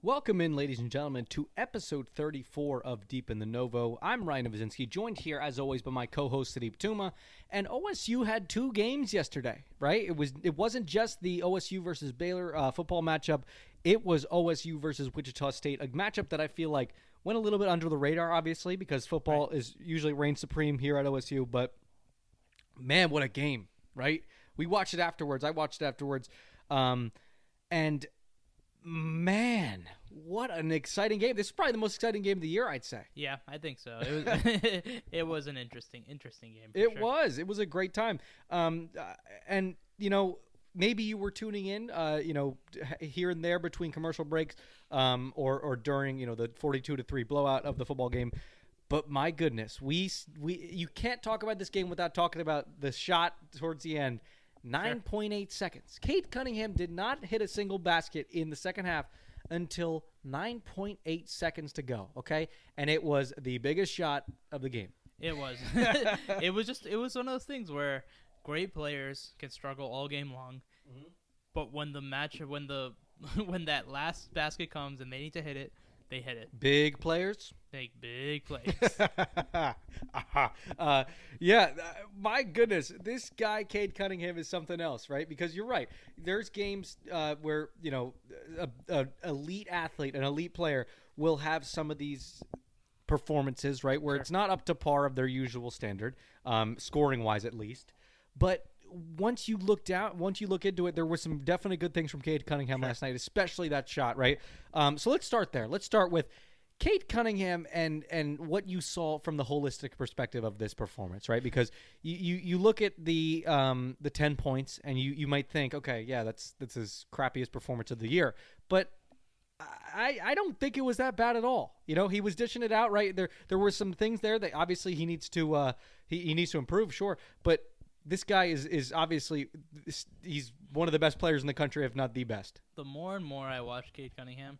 Welcome in, ladies and gentlemen, to episode 34 of Deep in the Novo. I'm Ryan Novozinsky, joined here, as always, by my co-host, Sudeep Tumma. And OSU had two games yesterday, right? It wasn't just the OSU versus Baylor football matchup. It was OSU versus Wichita State, a matchup that I feel like went a little bit under the radar, obviously, because football is usually reigns supreme here at OSU. But, man, what a game, right? We watched it afterwards. I watched it afterwards. And... man, what an exciting game. This is probably the most exciting game of the year, I'd say. Yeah, I think so. It was an interesting game. It was a great time. And, you know, maybe you were tuning in, here and there between commercial breaks or during, the 42-3 blowout of the football game. But my goodness, you can't talk about this game without talking about the shot towards the end. 9.8 seconds. Cade Cunningham did not hit a single basket in the second half until 9.8 seconds to go, okay? And it was the biggest shot of the game. It was. It was one of those things where great players can struggle all game long, but when when that last basket comes and they need to hit it, they hit it. Big players? Big plays. My goodness, this guy, Cade Cunningham, is something else, right? Because you're right. There's games where, an elite athlete, an elite player will have some of these performances, right, where it's not up to par of their usual standard, scoring-wise at least. But once you look into it, there were some definitely good things from Cade Cunningham last night, especially that shot, right? So let's start there. Let's start with Cade Cunningham and what you saw from the holistic perspective of this performance, right? Because you look at the 10 points and you might think, okay, yeah, that's his crappiest performance of the year, but I don't think it was that bad at all. He was dishing it out, right? There were some things there that obviously he needs to he needs to improve, sure, but this guy is obviously he's one of the best players in the country, if not the best. The more and more I watch Cade Cunningham,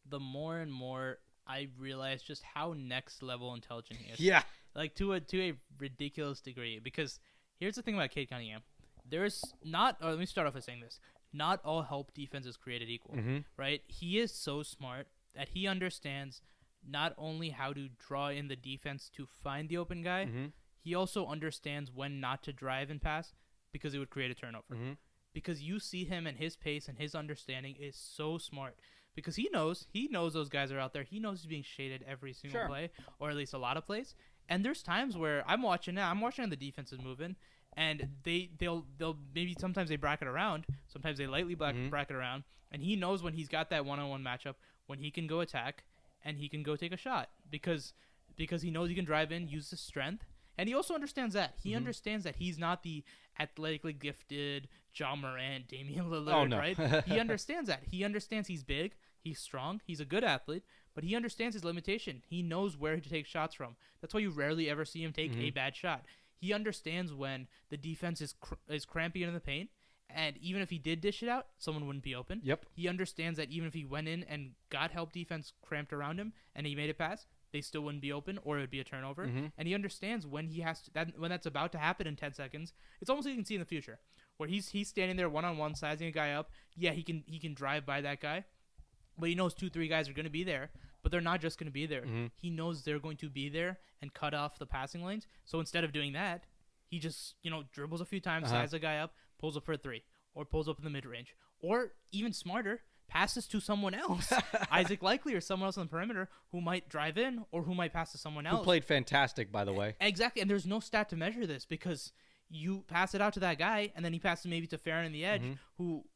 the more and more I realize just how next level intelligent he is. Yeah. Like to a ridiculous degree. Because here's the thing about Cade Cunningham. Let me start off by saying this. Not all help defense is created equal, right? He is so smart that he understands not only how to draw in the defense to find the open guy, he also understands when not to drive and pass because it would create a turnover. Because you see him and his pace and his understanding is so smart. Because he knows those guys are out there. He knows he's being shaded every single play, or at least a lot of plays. And there's times where I'm watching the defenses moving, and they'll maybe sometimes they bracket around, sometimes they lightly bracket around, and he knows when he's got that one-on-one matchup when he can go attack and he can go take a shot because he knows he can drive in, use his strength. And he also understands that. He understands that he's not the athletically gifted John Morant, Damian Lillard, right? He understands that. He understands he's big, he's strong, he's a good athlete, but he understands his limitation. He knows where to take shots from. That's why you rarely ever see him take a bad shot. He understands when the defense is cramping in the paint, and even if he did dish it out, someone wouldn't be open. Yep. He understands that even if he went in and got help defense cramped around him and he made a pass, they still wouldn't be open, or it would be a turnover. And he understands when when that's about to happen in 10 seconds. It's almost like you can see in the future, where he's standing there one-on-one, sizing a guy up. Yeah, he can drive by that guy, but he knows 2-3 guys are going to be there, but they're not just going to be there. He knows they're going to be there and cut off the passing lanes. So instead of doing that, he just dribbles a few times, sizes a guy up, pulls up for a 3, or pulls up in the mid-range, or even smarter, passes to someone else, Isaac Likely or someone else on the perimeter who might drive in or who might pass to someone else. Who played fantastic, by the way. Exactly, and there's no stat to measure this because you pass it out to that guy, and then he passes maybe to Farron in the edge,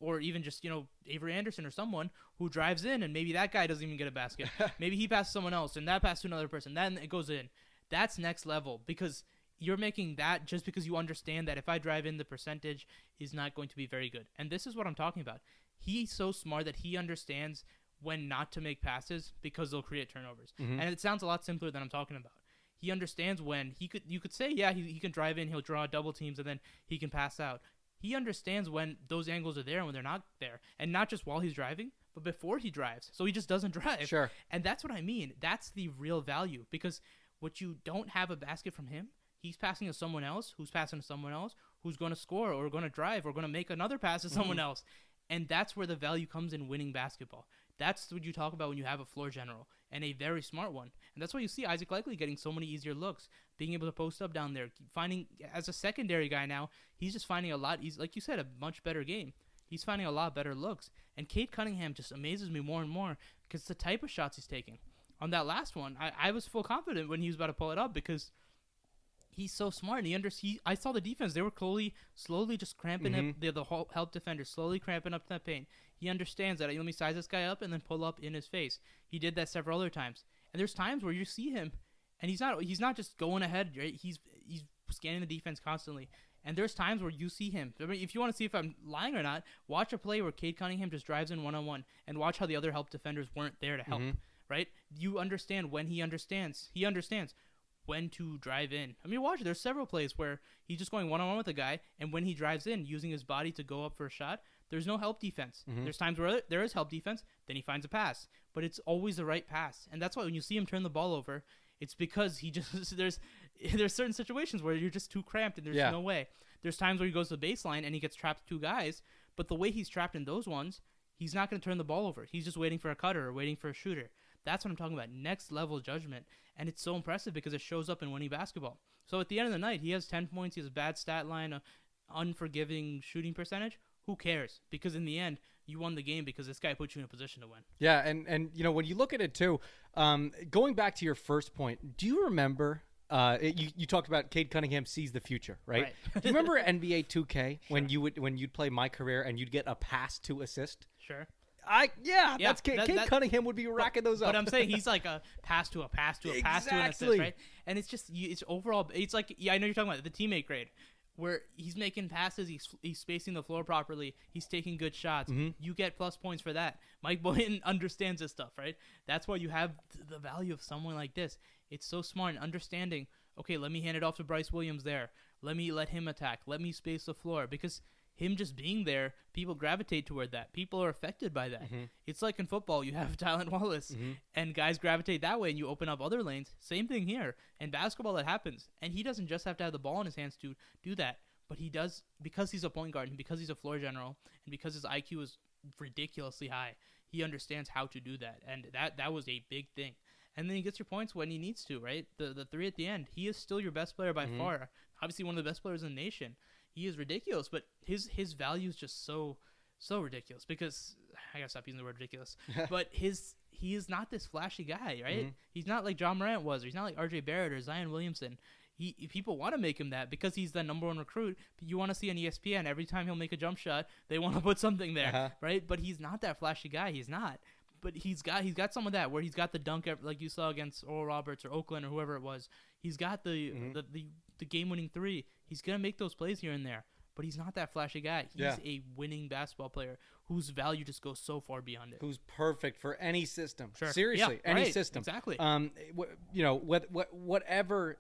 or even just Avery Anderson or someone who drives in, and maybe that guy doesn't even get a basket. Maybe he passes someone else, and that passes to another person. Then it goes in. That's next level because you're making that just because you understand that if I drive in, the percentage is not going to be very good. And this is what I'm talking about. He's so smart that he understands when not to make passes because they'll create turnovers. And it sounds a lot simpler than I'm talking about. He understands when you could say, yeah, he can drive in, he'll draw double teams, and then he can pass out. He understands when those angles are there and when they're not there. And not just while he's driving, but before he drives. So he just doesn't drive. Sure. And that's what I mean. That's the real value. Because what you don't have a basket from him, he's passing to someone else, who's passing to someone else, who's going to score or going to drive or going to make another pass to someone else. And that's where the value comes in winning basketball. That's what you talk about when you have a floor general and a very smart one. And that's why you see Isaac Likely getting so many easier looks, being able to post up down there, finding as a secondary guy now, he's just finding a lot easier, like you said, a much better game. He's finding a lot better looks. And Cade Cunningham just amazes me more and more because the type of shots he's taking. On that last one, I was full confident when he was about to pull it up because he's so smart. And I saw the defense. They were slowly just cramping up. The help defender slowly cramping up that paint. He understands that. Let me size this guy up and then pull up in his face. He did that several other times. And there's times where you see him, and he's not just going ahead. Right? He's scanning the defense constantly. And there's times where you see him. I mean, if you want to see if I'm lying or not, watch a play where Cade Cunningham just drives in one-on-one and watch how the other help defenders weren't there to help. Right? You understand when he understands. He understands when to drive in. I mean, watch. There's several plays where he's just going one-on-one with a guy, and when he drives in, using his body to go up for a shot, there's no help defense. There's times where there is help defense, then he finds a pass. But it's always the right pass. And that's why when you see him turn the ball over, it's because he just there's certain situations where you're just too cramped and there's no way. There's times where he goes to the baseline and he gets trapped with two guys, but the way he's trapped in those ones, he's not going to turn the ball over. He's just waiting for a cutter or waiting for a shooter. That's what I'm talking about. Next level judgment. And it's so impressive because it shows up in winning basketball. So at the end of the night, he has 10 points. He has a bad stat line, an unforgiving shooting percentage. Who cares? Because in the end, you won the game because this guy put you in a position to win. Yeah, and you know, when you look at it too, going back to your first point, do you remember you talked about Cade Cunningham sees the future, right? Do you remember NBA 2K when you'd play My Career and you'd get a pass to assist? Sure. That's Cade Cunningham would be racking those up. But I'm saying he's like a pass to a pass to a pass to an assist, right? And it's just it's overall. It's like I know you're talking about the teammate grade, where he's making passes, he's spacing the floor properly, he's taking good shots. You get plus points for that. Mike Boynton understands this stuff, right? That's why you have the value of someone like this. It's so smart and understanding. Okay, let me hand it off to Bryce Williams there. Let him attack. Let me space the floor because him just being there, people gravitate toward that. People are affected by that. It's like in football, you have Tylan Wallace, and guys gravitate that way, and you open up other lanes. Same thing here. In basketball, that happens. And he doesn't just have to have the ball in his hands to do that, but he does because he's a point guard and because he's a floor general and because his IQ is ridiculously high. He understands how to do that, and that was a big thing. And then he gets your points when he needs to, right? The three at the end. He is still your best player by far. Obviously, one of the best players in the nation. He is ridiculous, but his value is just so ridiculous because I gotta stop using the word ridiculous. But he is not this flashy guy, right? He's not like John Morant was, or he's not like RJ Barrett or Zion Williamson. People want to make him that because he's the number one recruit. But you want to see on ESPN every time he'll make a jump shot, they want to put something there, right? But he's not that flashy guy. He's not. But he's got some of that where he's got the dunk like you saw against Oral Roberts or Oakland or whoever it was. He's got the game-winning three. He's gonna make those plays here and there, but he's not that flashy guy. He's a winning basketball player whose value just goes so far beyond it. Who's perfect for any system. Sure. Seriously, any system. Exactly. Whatever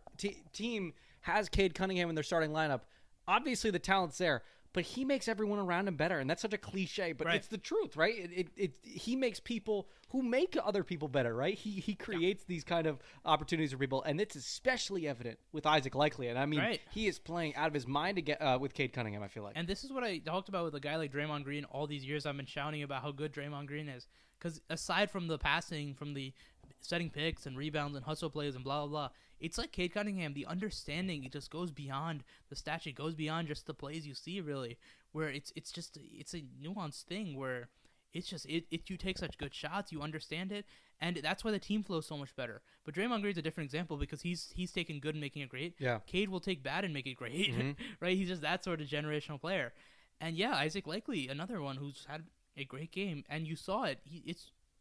team has Cade Cunningham in their starting lineup, obviously the talent's there. But he makes everyone around him better, and that's such a cliche, but it's the truth, right? He makes people who make other people better, right? He creates these kind of opportunities for people, and it's especially evident with Isaac Likely. And I mean, he is playing out of his mind to get with Cade Cunningham, I feel like. And this is what I talked about with a guy like Draymond Green. All these years I've been shouting about how good Draymond Green is, because aside from the passing, from the setting picks and rebounds and hustle plays and blah, blah, blah, it's like Cade Cunningham. The understanding, it just goes beyond the stat sheet, goes beyond just the plays you see, really, where it's a nuanced thing where it's just you take such good shots, you understand it, and that's why the team flows so much better. But Draymond Green's a different example because he's taking good and making it great. Yeah. Cade will take bad and make it great, right? He's just that sort of generational player. And yeah, Isaac Likely, another one who's had a great game, and you saw it.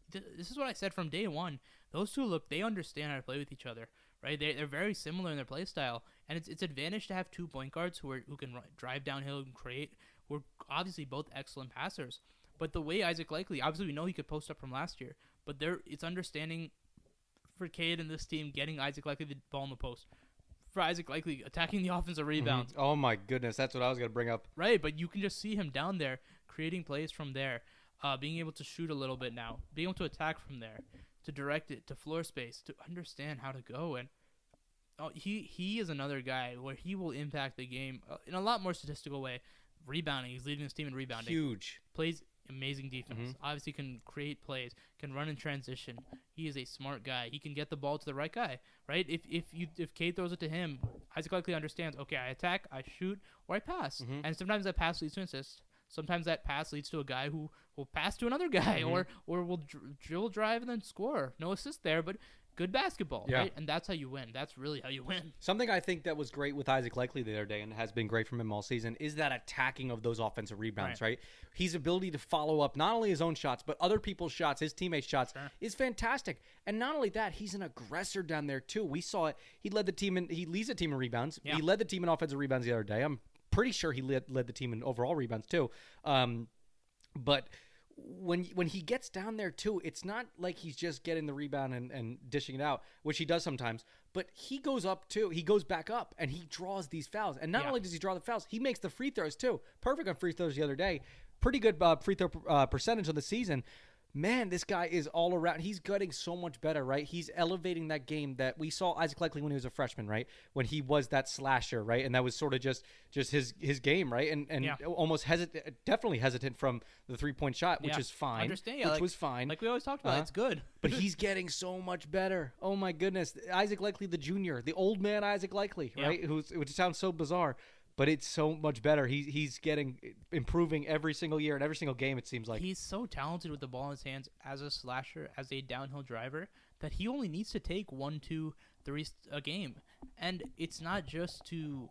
This is what I said from day one. Those two they understand how to play with each other, right? They're very similar in their play style, and it's advantage to have two point guards who can drive downhill and create. Who are obviously both excellent passers, but the way Isaac Likely, obviously we know he could post up from last year, but it's understanding for Cade and this team getting Isaac Likely the ball in the post, for Isaac Likely attacking the offensive rebounds. Oh my goodness, that's what I was gonna bring up. Right, but you can just see him down there creating plays from there. Being able to shoot a little bit now, being able to attack from there, to direct it, to floor space, to understand how to go. And he is another guy where he will impact the game in a lot more statistical way. Rebounding, he's leading his team in rebounding. Huge. Plays amazing defense. Obviously can create plays, can run in transition. He is a smart guy. He can get the ball to the right guy, right? If Cade throws it to him, Isaac likely understands, okay, I attack, I shoot, or I pass. And sometimes that pass leads to an assist. Sometimes that pass leads to a guy who will pass to another guy or will dribble drive and then score. No assist there, but good basketball, right? And that's how you win. That's really how you win. Something I think that was great with Isaac Likely the other day and has been great from him all season is that attacking of those offensive rebounds, right? His ability to follow up not only his own shots, but other people's shots, his teammates' shots is fantastic. And not only that, he's an aggressor down there too. We saw it. He leads the team in rebounds. He led the team in offensive rebounds the other day. I'm pretty sure he led the team in overall rebounds too. But when he gets down there too, it's not like he's just getting the rebound and dishing it out, which he does sometimes, but he goes up too. He goes back up and he draws these fouls. And not only does he draw the fouls, he makes the free throws too. Perfect on free throws the other day. Pretty good free throw percentage of the season. Man, this guy is all around. He's getting so much better, right? He's elevating that game that we saw Isaac Likely when he was a freshman, right? When he was that slasher, right? And that was sort of just his game, right? And almost definitely hesitant from the 3-point shot, which is fine. Understand, which was fine. Like we always talked about, it's good. But he's getting so much better. Oh my goodness. Isaac Likely the junior, the old man Isaac Likely, right? Which sounds so bizarre. But it's so much better. He's improving every single year and every single game, it seems like. He's so talented with the ball in his hands as a slasher, as a downhill driver, that he only needs to take 1, 2, 3 a game. And it's not just to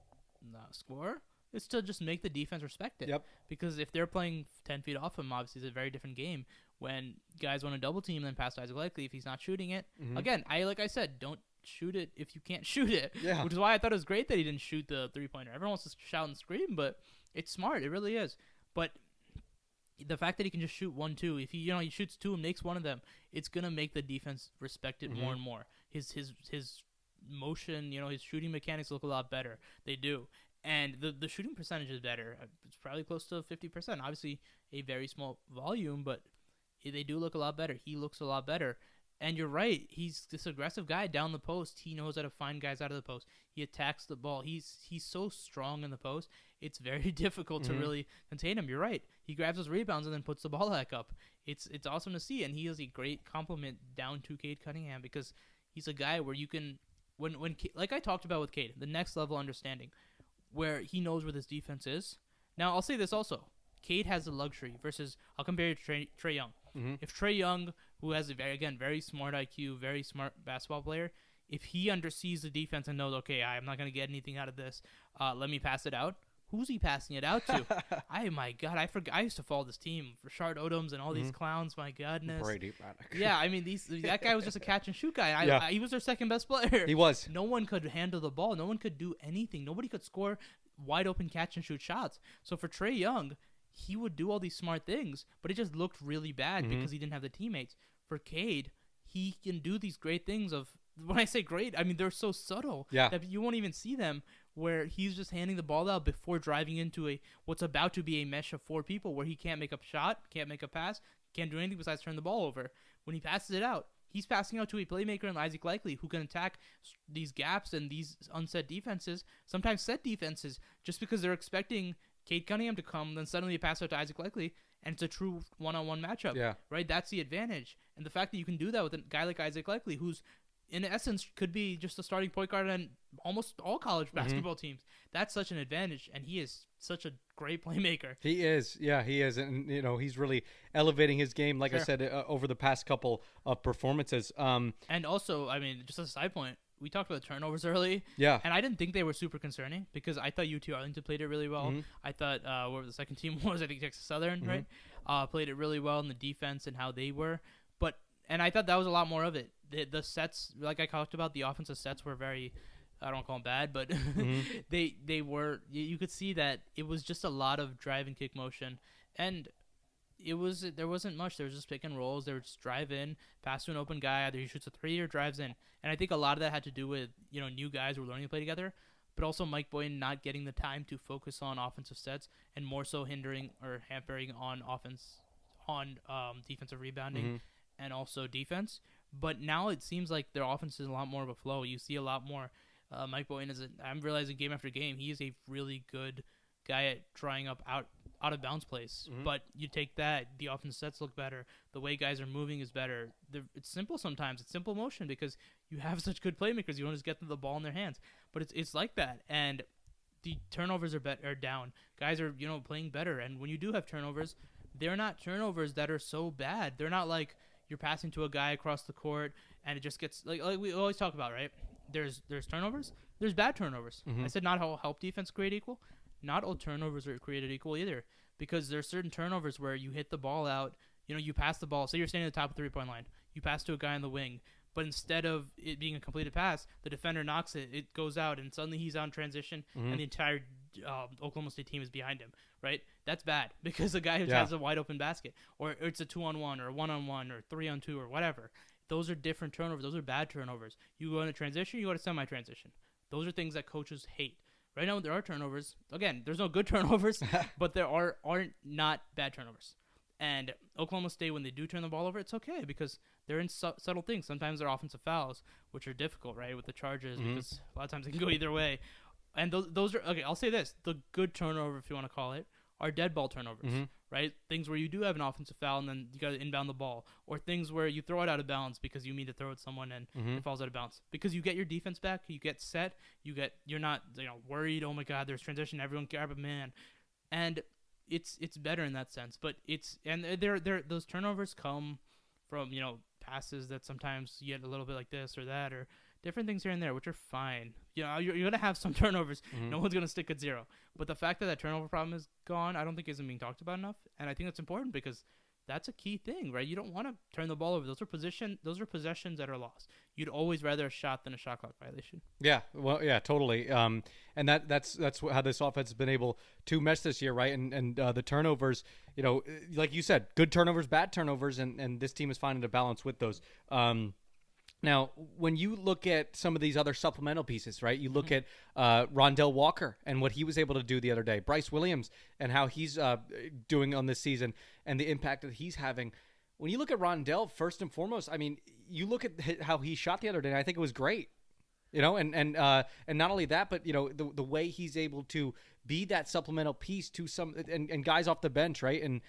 score. It's to just make the defense respect it. Yep. Because if they're playing 10 feet off him, obviously it's a very different game. When guys want to double team and then pass to Isaac Likely, if he's not shooting it. Again, like I said, don't shoot it if you can't shoot it, which is why I thought it was great that he didn't shoot the 3-pointer. Everyone wants to shout and scream, but it's smart. It really is. But the fact that he can just shoot 1, 2, if he shoots 2 and makes one of them, it's gonna make the defense respect it more and more. His motion, his shooting mechanics look a lot better. They do, and the shooting percentage is better. It's probably close to 50%. Obviously, a very small volume, but they do look a lot better. He looks a lot better. And you're right. He's this aggressive guy down the post. He knows how to find guys out of the post. He attacks the ball. He's so strong in the post. It's very difficult to really contain him. You're right. He grabs his rebounds and then puts the ball back up. It's awesome to see, and he is a great compliment down to Cade Cunningham because he's a guy where you can when like I talked about with Cade, the next level understanding where he knows where this defense is. Now I'll say this also. Cade has the luxury versus I'll compare it to Trae Young. If Trae Young, who has a very smart IQ, very smart basketball player, if he undersees the defense and knows, okay, I'm not going to get anything out of this, let me pass it out. Who's he passing it out to? My God, I forgot. I used to follow this team, Rashard Odoms and all these clowns. My goodness. Brady. Yeah, I mean, that guy was just a catch and shoot guy. He was their second best player. He was. No one could handle the ball. No one could do anything. Nobody could score wide open catch and shoot shots. So for Trae Young, he would do all these smart things, but it just looked really bad because he didn't have the teammates. For Cade, he can do these great things when I say great, I mean they're so subtle that you won't even see them, where he's just handing the ball out before driving into what's about to be a mesh of 4 people where he can't make a shot, can't make a pass, can't do anything besides turn the ball over. When he passes it out, he's passing out to a playmaker in Isaac Likely who can attack these gaps and these unset defenses, sometimes set defenses, just because they're expecting Cade Cunningham to come, then suddenly you pass out to Isaac Likely, and it's a true one-on-one matchup. Right? That's the advantage. And the fact that you can do that with a guy like Isaac Likely, who's, in essence, could be just a starting point guard on almost all college basketball teams, that's such an advantage, and he is such a great playmaker. He is. Yeah, he is. And, he's really elevating his game, like I said, over the past couple of performances. And also, I mean, just as a side point, we talked about turnovers early. Yeah. And I didn't think they were super concerning because I thought UT Arlington played it really well. I thought whoever the second team was, I think Texas Southern, right? Played it really well in the defense and how they were. And I thought that was a lot more of it. The sets, like I talked about, the offensive sets were very, I don't call them bad, but they were, you could see that it was just a lot of drive and kick motion. And there wasn't much. There was just pick and rolls. They would just drive in, pass to an open guy. Either he shoots a 3 or drives in. And I think a lot of that had to do with, new guys who were learning to play together, but also Mike Boynton not getting the time to focus on offensive sets and more so hindering or hampering on defensive rebounding and also defense. But now it seems like their offense is a lot more of a flow. You see a lot more. Mike Boynton I'm realizing game after game, he is a really good guy at trying out out of bounds plays. But you take that, the offense sets look better. The way guys are moving is better. It's simple sometimes. It's simple motion because you have such good playmakers. You don't just get the ball in their hands. But it's like that. And the turnovers are down. Guys are, playing better. And when you do have turnovers, they're not turnovers that are so bad. They're not like you're passing to a guy across the court and it just gets like we always talk about, right? There's turnovers. There's bad turnovers. I said not all help defense create equal. Not all turnovers are created equal either, because there's certain turnovers where you hit the ball out, you pass the ball. Say you're standing at the top of the three-point line. You pass to a guy in the wing, but instead of it being a completed pass, the defender knocks it, it goes out, and suddenly he's on transition, and the entire Oklahoma State team is behind him, right? That's bad because the guy who has a wide-open basket, or it's a 2-on-1 or a 1-on-1 or 3-on-2 or whatever. Those are different turnovers. Those are bad turnovers. You go into transition, you go to semi-transition. Those are things that coaches hate. Right now, there are turnovers. Again, there's no good turnovers, but there aren't not bad turnovers. And Oklahoma State, when they do turn the ball over, it's okay because they're in subtle things. Sometimes they're offensive fouls, which are difficult, right, with the charges because a lot of times they can go either way. And those are okay. I'll say this: the good turnover, if you want to call it, are dead ball turnovers, right? Things where you do have an offensive foul and then you got to inbound the ball, or things where you throw it out of bounds because you mean to throw it someone and it falls out of bounds. Because you get your defense back, you get set, you're not worried. Oh my God, there's transition. Everyone grab a man, and it's better in that sense. But those turnovers come from passes that sometimes you get a little bit like this or that or different things here and there, which are fine. You're going to have some turnovers. No one's going to stick at zero. But the fact that turnover problem is gone, I don't think isn't being talked about enough. And I think that's important because that's a key thing, right? You don't want to turn the ball over. Those are possessions that are lost. You'd always rather a shot than a shot clock violation. Yeah, well, yeah, totally. And that's how this offense has been able to mesh this year, right? And the turnovers, like you said, good turnovers, bad turnovers, and this team is finding a balance with those. Now, when you look at some of these other supplemental pieces, right, you look at Rondell Walker and what he was able to do the other day, Bryce Williams and how he's doing on this season and the impact that he's having. When you look at Rondell, first and foremost, I mean, you look at how he shot the other day, and I think it was great. And not only that, but the way he's able to be that supplemental piece to some and guys off the bench, right? And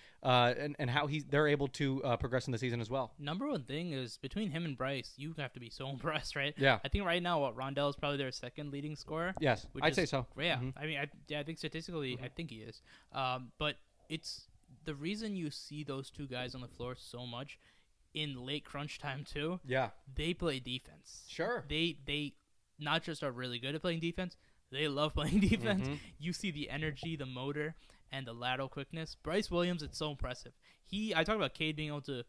how they're able to progress in the season as well. Number one thing is between him and Bryce, you have to be so impressed, right? Yeah. I think right now Rondell is probably their second leading scorer. Yes, I'd say so. Yeah, I mean, I think statistically, I think he is. But it's the reason you see those two guys on the floor so much in late crunch time too. Yeah, they play defense. Sure, they not just are really good at playing defense, they love playing defense. You see the energy, the motor, and the lateral quickness. Bryce Williams, it's so impressive. I talk about Cade being able to,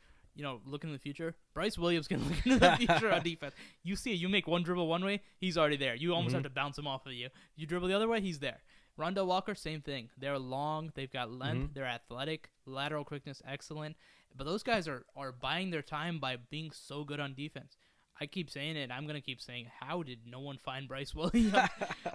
look in the future. Bryce Williams can look into the future on defense. You see it. You make one dribble one way, he's already there. You almost have to bounce him off of you. You dribble the other way, he's there. Rondell Walker, same thing. They're long. They've got length. They're athletic. Lateral quickness, excellent. But those guys are buying their time by being so good on defense. I keep saying it, and I'm going to keep saying, how did no one find Bryce Williams?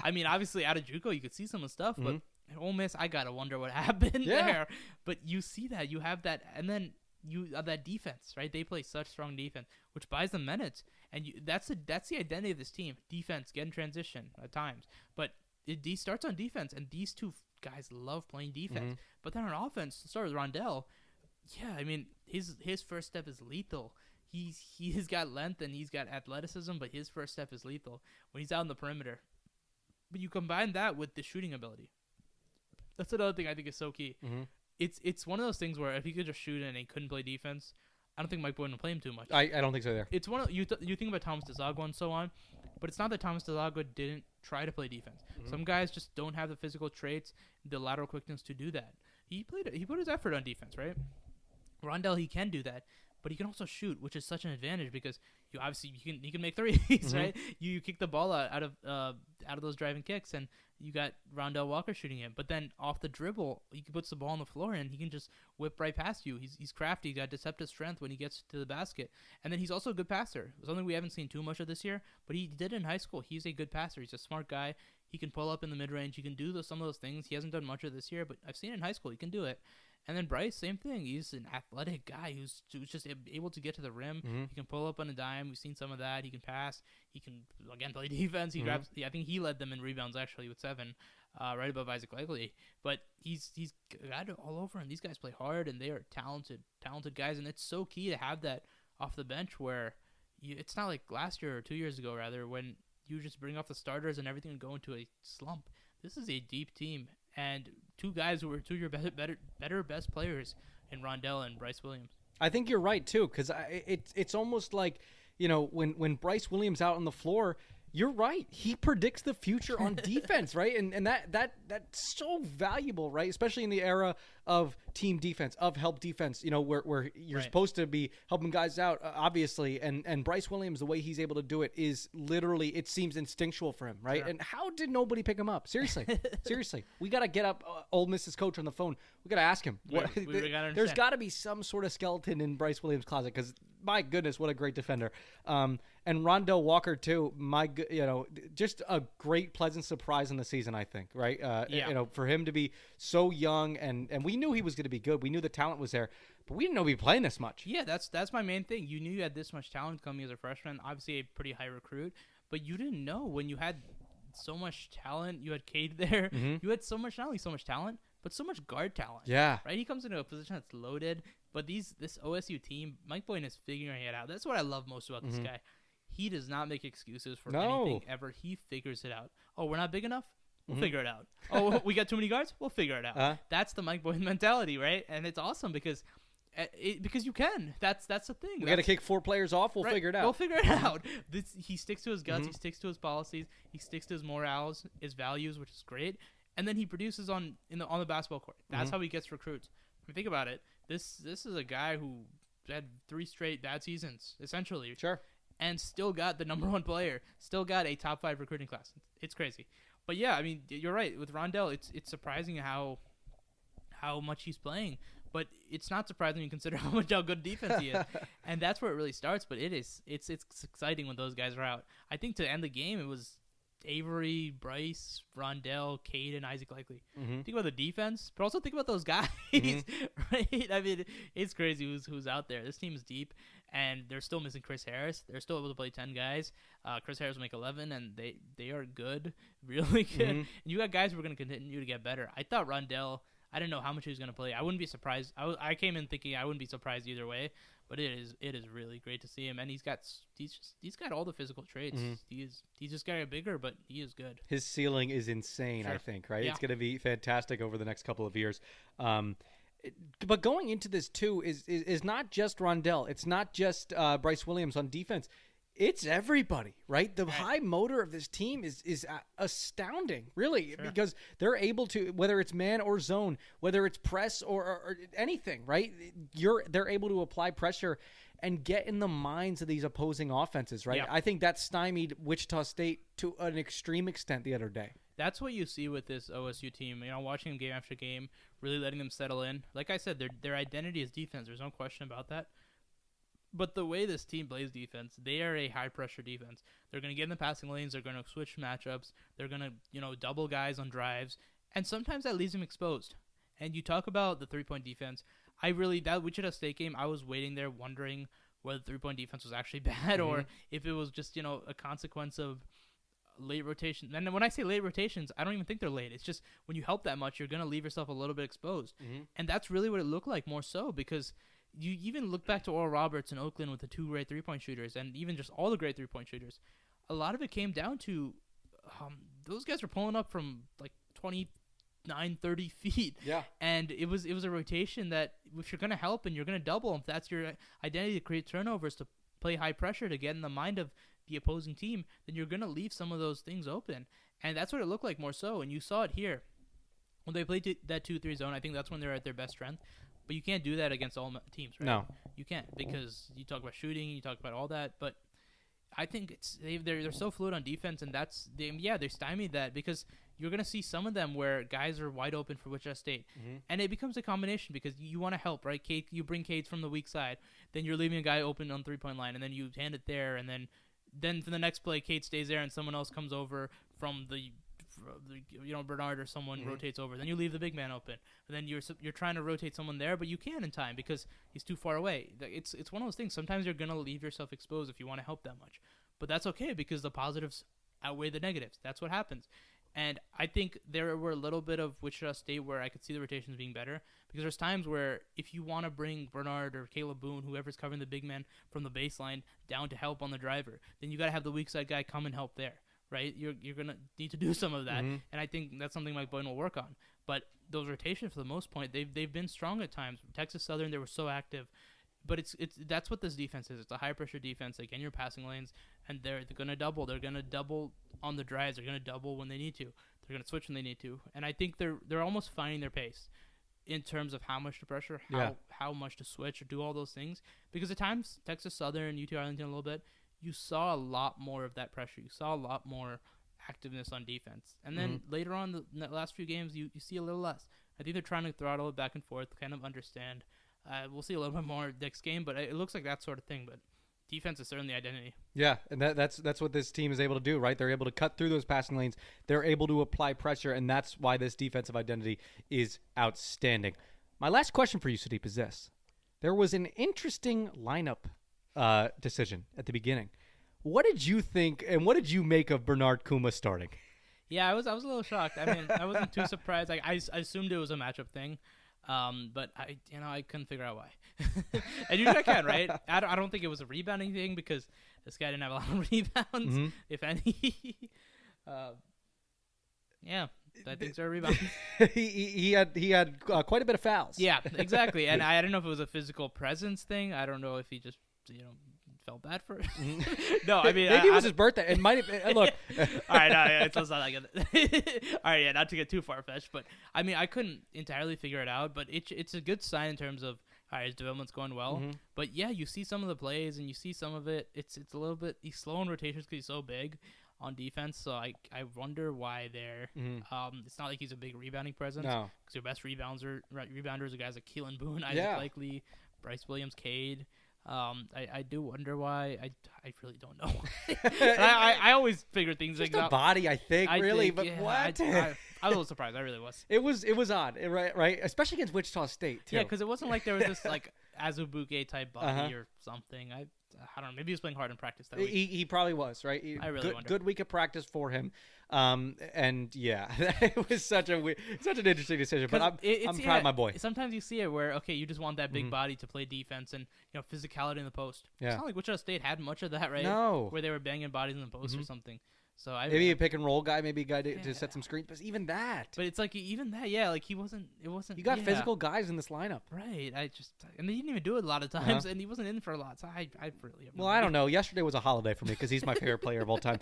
I mean, obviously, out of JUCO, you could see some of the stuff, but at Ole Miss, I got to wonder what happened there. But you see that. You have that, and then you have that defense, right? They play such strong defense, which buys them minutes. And that's the identity of this team. Defense, get in transition at times. But it starts on defense, and these two guys love playing defense. But then on offense, to start with Rondell, yeah, I mean, his first step is lethal. He's got length and he's got athleticism, but his first step is lethal when he's out on the perimeter. But you combine that with the shooting ability. That's another thing I think is so key. It's one of those things where if he could just shoot and he couldn't play defense, I don't think Mike Boyd would play him too much. I don't think so either. It's one of you think about Thomas DeZagua and so on, but it's not that Thomas DeZagua didn't try to play defense. Some guys just don't have the physical traits, the lateral quickness to do that. He put his effort on defense, right? Rondell, he can do that. But he can also shoot, which is such an advantage because he can make threes, right? You kick the ball out of those driving kicks, and you got Rondell Walker shooting him. But then off the dribble, he puts the ball on the floor, and he can just whip right past you. He's crafty. He's got deceptive strength when he gets to the basket, and then he's also a good passer. Something we haven't seen too much of this year, but he did it in high school. He's a good passer. He's a smart guy. He can pull up in the mid range. He can do some of those things. He hasn't done much of this year, but I've seen it in high school. He can do it. And then Bryce, same thing. He's an athletic guy who's just able to get to the rim. He can pull up on a dime. We've seen some of that. He can pass. He can, again, play defense. He grabs. I think he led them in rebounds, actually, with 7. right above Isaac Likely. But he's got it all over him. These guys play hard, and they are talented guys, and it's so key to have that off the bench where it's not like last year or 2 years ago, rather, when you just bring off the starters and everything would go into a slump. This is a deep team, and two guys who were two of your better best players in Rondell and Bryce Williams. I think you're right too, because it's almost like, when Bryce Williams out on the floor, you're right. He predicts the future on defense, right? And that's so valuable, right? Especially in the era of team defense, of help defense, where you're supposed to be helping guys out, obviously. And Bryce Williams, the way he's able to do it is literally, it seems instinctual for him, right? Sure. And how did nobody pick him up? Seriously. We got to get up Ole Miss's coach on the phone. We got to ask him. There's got to be some sort of skeleton in Bryce Williams' closet, because my goodness, what a great defender. And Rondell Walker too, just a great, pleasant surprise in the season, I think, right? For him to be so young, and we knew he was going to be good. We knew the talent was there, but we didn't know he'd be playing this much. Yeah, that's my main thing. You knew you had this much talent coming as a freshman, obviously a pretty high recruit, but you didn't know when you had so much talent. You had Cade there. Mm-hmm. You had not only so much talent, but so much guard talent. Yeah. Right? He comes into a position that's loaded, but this OSU team, Mike Boynton is figuring it out. That's what I love most about this guy. He does not make excuses for anything ever. He figures it out. Oh, we're not big enough? We'll figure it out. Oh, we got too many guards? We'll figure it out. That's the Mike Boynton mentality, right? And it's awesome because you can. That's the thing. We got to kick 4 players off. We'll figure it out. We'll figure it out. He sticks to his guts. He sticks to his policies. He sticks to his morals, his values, which is great. And then he produces on the basketball court. That's how he gets recruits. I mean, think about it. This is a guy who had 3 straight bad seasons, essentially. Sure. And still got the number 1 player. Still got a top 5 recruiting class. It's crazy. But yeah, I mean, you're right. With Rondell, it's surprising how much he's playing. But it's not surprising when you consider how good defense he is. And that's where it really starts. But it's exciting when those guys are out. I think to end the game, it was Avery, Bryce, Rondell, Cade, and Isaac Likely. Think about the defense, but also think about those guys, right? I mean, it's crazy who's out there. This team is deep, and they're still missing Chris Harris. They're still able to play 10 guys. Chris Harris will make 11, and they are good, really good. And you got guys who are going to continue to get better. I thought Rondell, I didn't know how much he was going to play. I wouldn't be surprised. I came in thinking I wouldn't be surprised either way. But it is really great to see him, and he's got all the physical traits. He's just getting bigger, but he is good. His ceiling is insane, sure. I think, right? Yeah. It's going to be fantastic over the next couple of years. But going into this too is not just Rondell. It's not just Bryce Williams on defense. It's everybody, right? The high motor of this team is astounding, really, because they're able to, whether it's man or zone, whether it's press or anything, right? They're able to apply pressure and get in the minds of these opposing offenses, right? Yeah. I think that stymied Wichita State to an extreme extent the other day. That's what you see with this OSU team. Watching them game after game, really letting them settle in. Like I said, their identity is defense. There's no question about that. But the way this team plays defense, they are a high-pressure defense. They're going to get in the passing lanes. They're going to switch matchups. They're going to, double guys on drives. And sometimes that leaves them exposed. And you talk about the three-point defense. That Wichita State game, I was waiting there wondering whether the three-point defense was actually bad or if it was just, a consequence of late rotation. And when I say late rotations, I don't even think they're late. It's just when you help that much, you're going to leave yourself a little bit exposed. And that's really what it looked like more so because – you even look back to Oral Roberts in Oakland with the 2 great three-point shooters and even just all the great three-point shooters. A lot of it came down to those guys were pulling up from like 29, 30 feet. Yeah. And it was a rotation that if you're going to help and you're going to double, if that's your identity to create turnovers, to play high pressure, to get in the mind of the opposing team, then you're going to leave some of those things open. And that's what it looked like more so. And you saw it here. When they played that 2-3 zone, I think that's when they're at their best strength. But you can't do that against all teams, right? No. You can't because you talk about shooting, you talk about all that. But I think they're so fluid on defense, and they stymied that because you're going to see some of them where guys are wide open for Wichita State. And it becomes a combination because you want to help, right? Cade, you bring Cade from the weak side. Then you're leaving a guy open on three-point line, and then you hand it there. And then for the next play, Cade stays there, and someone else comes over from the Bernard or someone rotates over. Then you leave the big man open. And then you're trying to rotate someone there, but you can't in time because he's too far away. It's one of those things. Sometimes you're gonna leave yourself exposed if you want to help that much, but that's okay because the positives outweigh the negatives. That's what happens. And I think there were a little bit of Wichita State where I could see the rotations being better, because there's times where if you want to bring Bernard or Caleb Boone, whoever's covering the big man from the baseline, down to help on the driver, then you got to have the weak side guy come and help there, right? You're going to need to do some of that, and I think that's something Mike Boyden will work on. But those rotations, for the most part, they've been strong at times. Texas Southern, they were so active. But that's what this defense is. It's a high-pressure defense, like in your passing lanes, and they're going to double. They're going to double on the drives. They're going to double when they need to. They're going to switch when they need to. And I think they're almost finding their pace in terms of how much to pressure, how much to switch, or do all those things. Because at times, Texas Southern, UT Arlington a little bit, you saw a lot more of that pressure. You saw a lot more activeness on defense. And then later on, the last few games, you see a little less. I think they're trying to throttle it back and forth, kind of understand. We'll see a little bit more next game, but it looks like that sort of thing. But defense is certainly the identity. Yeah, and that's what this team is able to do, right? They're able to cut through those passing lanes. They're able to apply pressure, and that's why this defensive identity is outstanding. My last question for you, Sudeep, is this. There was an interesting lineup decision at the beginning. What did you think, and what did you make of Bernard Tumma starting? Yeah, I was a little shocked. I mean, I wasn't too surprised. I assumed it was a matchup thing. But I couldn't figure out why. And usually I can, right? I don't think it was a rebounding thing, because this guy didn't have a lot of rebounds, if any. Yeah, I think so. Rebounds. he had quite a bit of fouls. Yeah, exactly. And I don't know if it was a physical presence thing. I don't know if he just felt bad for it. No, I mean maybe it was his birthday. It might have. Look. All right, no, it's not like it. All right, yeah, not to get too far fetched, but I mean I couldn't entirely figure it out, but it's a good sign in terms of all right, his development's going well. But yeah, you see some of the plays and you see some of it. It's a little bit he's slow in rotations because he's so big on defense. So I wonder why there. It's not like he's a big rebounding presence. No, because your best rebounders are guys like Keelan Boone, Isaac Likely, Bryce Williams, Cade. I do wonder why. I really don't know. I always figure things just like a body, I think, really. But yeah, what? I was a little surprised. I really was. It was odd, right? Especially against Wichita State, too. Yeah, because it wasn't like there was this like Azubuike type body or something. I don't know. Maybe he was playing hard in practice that week. He probably was, right? I really wonder. Good week of practice for him. And yeah, it was such an interesting decision. But I'm proud of my boy. Sometimes you see it where you just want that big body to play defense and physicality in the post. Yeah. It's not like Wichita State had much of that, right? No. Where they were banging bodies in the post or something. So maybe a pick and roll guy, maybe a guy to set some screens, but even that. But it's like even that, like he wasn't. It wasn't. You got physical guys in this lineup, right? And they didn't even do it a lot of times, and he wasn't in for a lot. So I really have no idea. I don't know. Yesterday was a holiday for me because he's my favorite player of all time.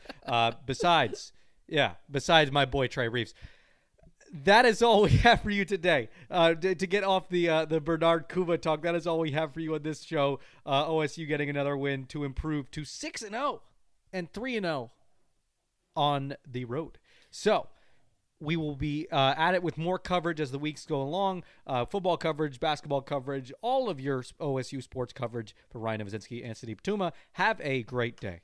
Besides my boy Trey Reeves. That is all we have for you today. To get off the Bernard Tumma talk, that is all we have for you on this show. OSU getting another win to improve to 6-0 and 3-0 on the road. So we will be at it with more coverage as the weeks go along. Football coverage, basketball coverage, all of your OSU sports coverage for Ryan Novozinsky and Sudeep Tumma. Have a great day.